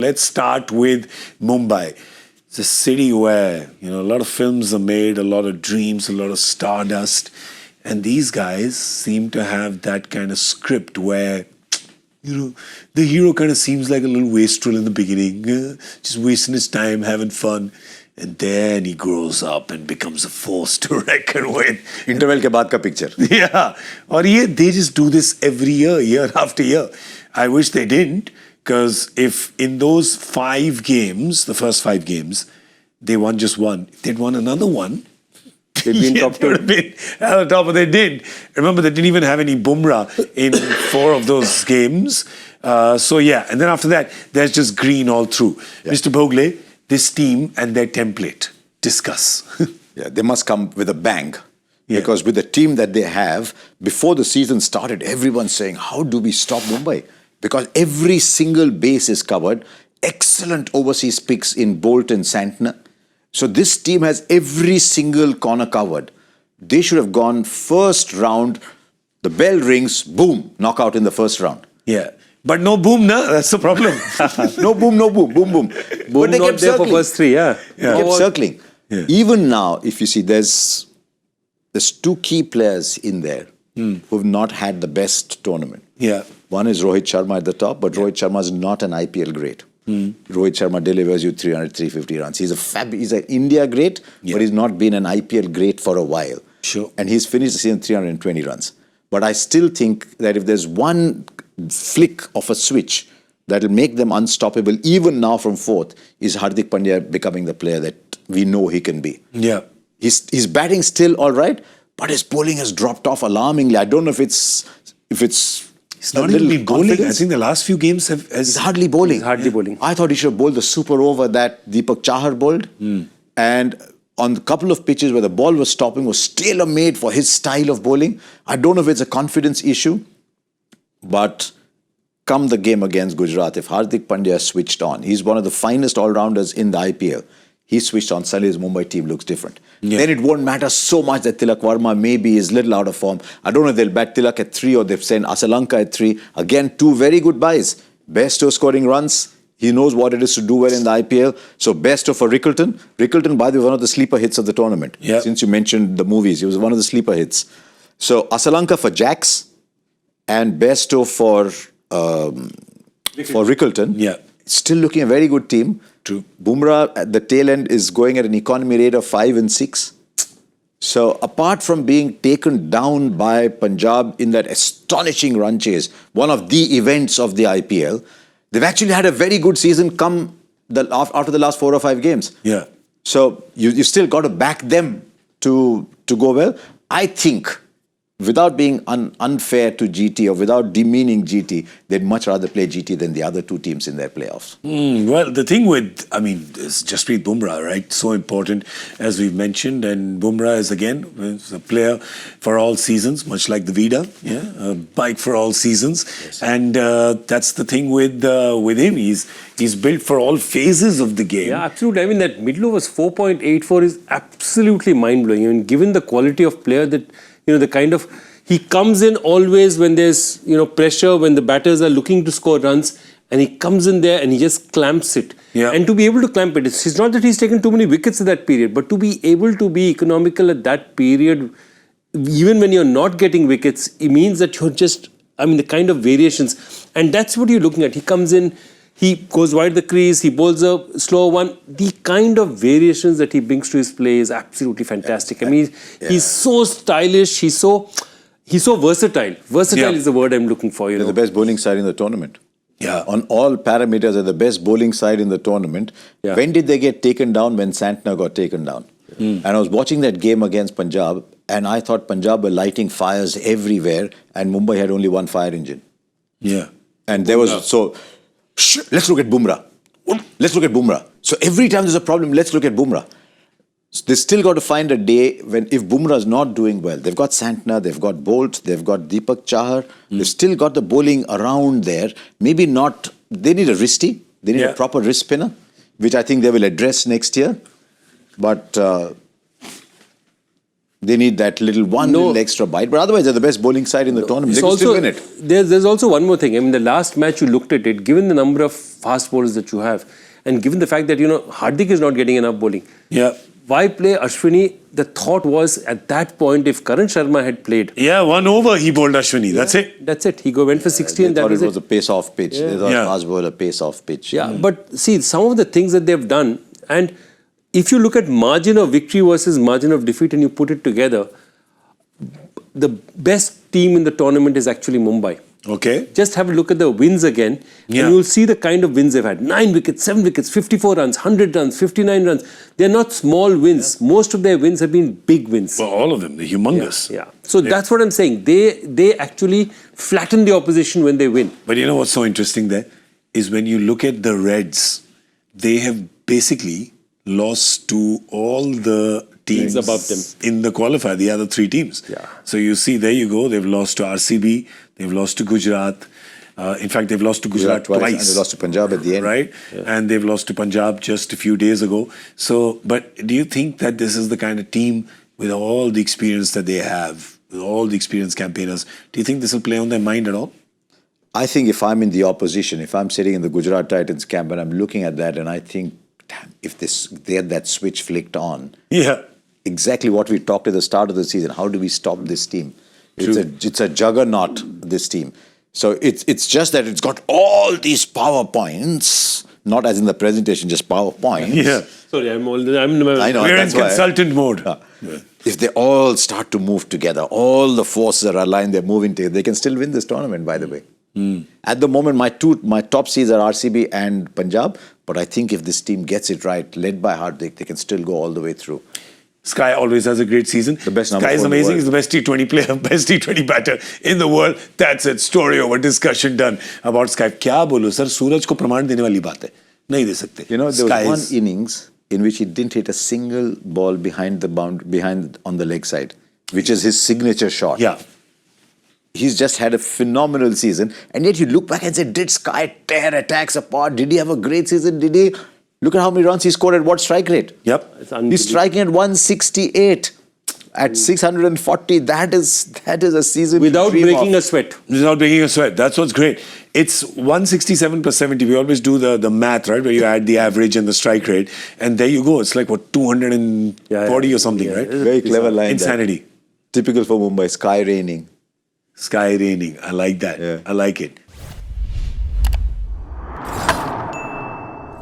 Let's start with Mumbai. It's a city where, a lot of films are made, a lot of dreams, a lot of stardust. And these guys seem to have that kind of script where, the hero kind of seems like a little wastrel in the beginning, just wasting his time, having fun. And then he grows up and becomes a force to reckon with. Interval के बाद का picture. Yeah. Or they just do this every year, year after year. I wish they didn't, because if in those 5 games, the first 5 games, they won just one, if they'd won another one, they'd been top 2. They would have been at the top, but they did. Remember, they didn't even have any Bumrah in 4 of those games. And then after that, there's just green all through. Yeah. Mr. Bhogle, this team and their template, discuss. Yeah, they must come with a bang. Yeah. Because with the team that they have, before the season started, everyone's saying, how do we stop Mumbai? Because every single base is covered. Excellent overseas picks in Bolt and Santner. So this team has every single corner covered. They should have gone first round. The bell rings, boom, knockout in the first round. Yeah. But no boom, no? That's the problem. No boom, boom, boom. Boom not there for first 3, yeah. They kept circling. Yeah. Even now, if you see, there's 2 key players in there who've not had the best tournament. Yeah. One is Rohit Sharma at the top, but Rohit Sharma is not an IPL great. Rohit Sharma delivers you 300, 350 runs. He's an India great, but he's not been an IPL great for a while. Sure. And he's finished the season 320 runs. But I still think that if there's one flick of a switch that will make them unstoppable, even now from 4th, is Hardik Pandya becoming the player that we know he can be. Yeah. His batting still all right, but his bowling has dropped off alarmingly. I don't know if it's not even been bowling. I think the last few games he's hardly bowling. He's hardly bowling. I thought he should have bowled the super over that Deepak Chahar bowled. And on a couple of pitches where the ball was stopping was tailor-made for his style of bowling. I don't know if it's a confidence issue, but come the game against Gujarat, if Hardik Pandya switched on, he's one of the finest all-rounders in the IPL. He switched on, suddenly his Mumbai team looks different. Yeah. Then it won't matter so much that Tilak Varma maybe is a little out of form. I don't know if they'll bat Tilak at 3 or they've sent Asalanka at 3. Again, 2 very good buys. Besto scoring runs. He knows what it is to do well in the IPL. So Besto for Rickleton. Rickleton, by the way, one of the sleeper hits of the tournament. Yeah. Since you mentioned the movies, he was one of the sleeper hits. So Asalanka for Jacks and Besto for Rickleton. Yeah. Still looking a very good team. True. Bumrah at the tail end is going at an economy rate of 5 and 6. So apart from being taken down by Punjab in that astonishing run chase, one of the events of the IPL, they've actually had a very good season after the last 4 or 5 games. Yeah. So you still got to back them to go well. I think, without being unfair to GT or without demeaning GT, they'd much rather play GT than the other 2 teams in their playoffs. Well, the thing with, it's Jasprit Bumrah, right? So important, as we've mentioned. And Bumrah is, again, a player for all seasons, much like the Vida, a bike for all seasons. Yes. And that's the thing with him. He's built for all phases of the game. Yeah, absolutely. I mean, that middle overs 4.84 is absolutely mind-blowing. I mean, given the quality of player that... the kind of, he comes in always when there's, pressure, when the batters are looking to score runs, and he comes in there and he just clamps it. Yeah. And to be able to clamp it, it's not that he's taken too many wickets at that period, but to be able to be economical at that period, even when you're not getting wickets, it means that you're just, the kind of variations. And that's what you're looking at. He comes in, he goes wide the crease, he bowls a slow one. The kind of variations that he brings to his play is absolutely fantastic. He's so stylish, he's so versatile. Versatile is the word I'm looking for. They're the best bowling side in the tournament. Yeah. On all parameters, they're the best bowling side in the tournament. Yeah. When did they get taken down? When Santner got taken down. And I was watching that game against Punjab, and I thought Punjab were lighting fires everywhere, and Mumbai had only 1 fire engine. Yeah. And there was... let's look at Bumrah. Let's look at Bumrah. So every time there's a problem, let's look at Bumrah. So they still got to find a day if Bumrah is not doing well. They've got Santner, they've got Bolt, they've got Deepak Chahar. They've still got the bowling around there. Maybe not, they need a wristy. They need a proper wrist spinner, which I think they will address next year. But They need that little extra bite. But otherwise, they're the best bowling side in the tournament. They can still win it. There's also one more thing. I mean, the last match you looked at it, given the number of fast bowlers that you have, and given the fact that, Hardik is not getting enough bowling. Yeah. Why play Ashwini? The thought was at that point, if Karan Sharma had played. Yeah, 1 over he bowled Ashwini. That's it. That's it. He went for 60 and that was it was a pace-off pitch. They thought fast bowler pace-off pitch. Yeah, but see, some of the things that they've done, and if you look at margin of victory versus margin of defeat and you put it together, the best team in the tournament is actually Mumbai. Okay. Just have a look at the wins again, and you'll see the kind of wins they've had. 9 wickets, 7 wickets, 54 runs, 100 runs, 59 runs. They're not small wins. Most of their wins have been big wins. Well, all of them, they're humongous. Yeah. So that's what I'm saying. They actually flatten the opposition when they win. But you know what's so interesting there? Is when you look at the Reds, they have basically lost to all the teams above them in the qualifier, the other 3 teams. Yeah. So you see, there you go. They've lost to RCB. They've lost to Gujarat. In fact, they've lost to Gujarat twice. And they lost to Punjab at the end. Right? Yeah. And they've lost to Punjab just a few days ago. So, but do you think that this is the kind of team with all the experience that they have, with all the experienced campaigners, do you think this will play on their mind at all? I think if I'm in the opposition, if I'm sitting in the Gujarat Titans camp and I'm looking at that and I think, damn, if they had that switch flicked on, exactly what we talked at the start of the season, how do we stop this team? It's a juggernaut, this team. So it's just that it's got all these PowerPoints, not as in the presentation, just PowerPoints. Yeah. Sorry, I know. We're in consultant mode. If they all start to move together, all the forces are aligned, they're moving together, they can still win this tournament, by the way. At the moment, my top seeds are RCB and Punjab, but I think if this team gets it right, led by Hardik, they can still go all the way through. Sky always has a great season. The best number Sky is 4 in the amazing. world. He's the best T20 player, best T20 batter in the world. That's it. Story over. Discussion done about Sky. क्या बोलूं sir, सूरज को प्रमाण देने वाली बात है. नहीं दे सकते. You know, there was one innings in which he didn't hit a single ball behind on the leg side, which is his signature shot. Yeah. He's just had a phenomenal season, and yet you look back and say, did Sky tear attacks apart? Did he have a great season? Did he? Look at how many runs he scored at what strike rate? Yep. He's striking at 168 at 640. That is a season without breaking a sweat. Without breaking a sweat. That's what's great. It's 167 plus 70. We always do the math, right? Where you add the average and the strike rate. And there you go. It's like, 240 or something, right? Very clever line. Insanity. Typical for Mumbai. Sky raining. Sky raining. I like that. Yeah. I like it.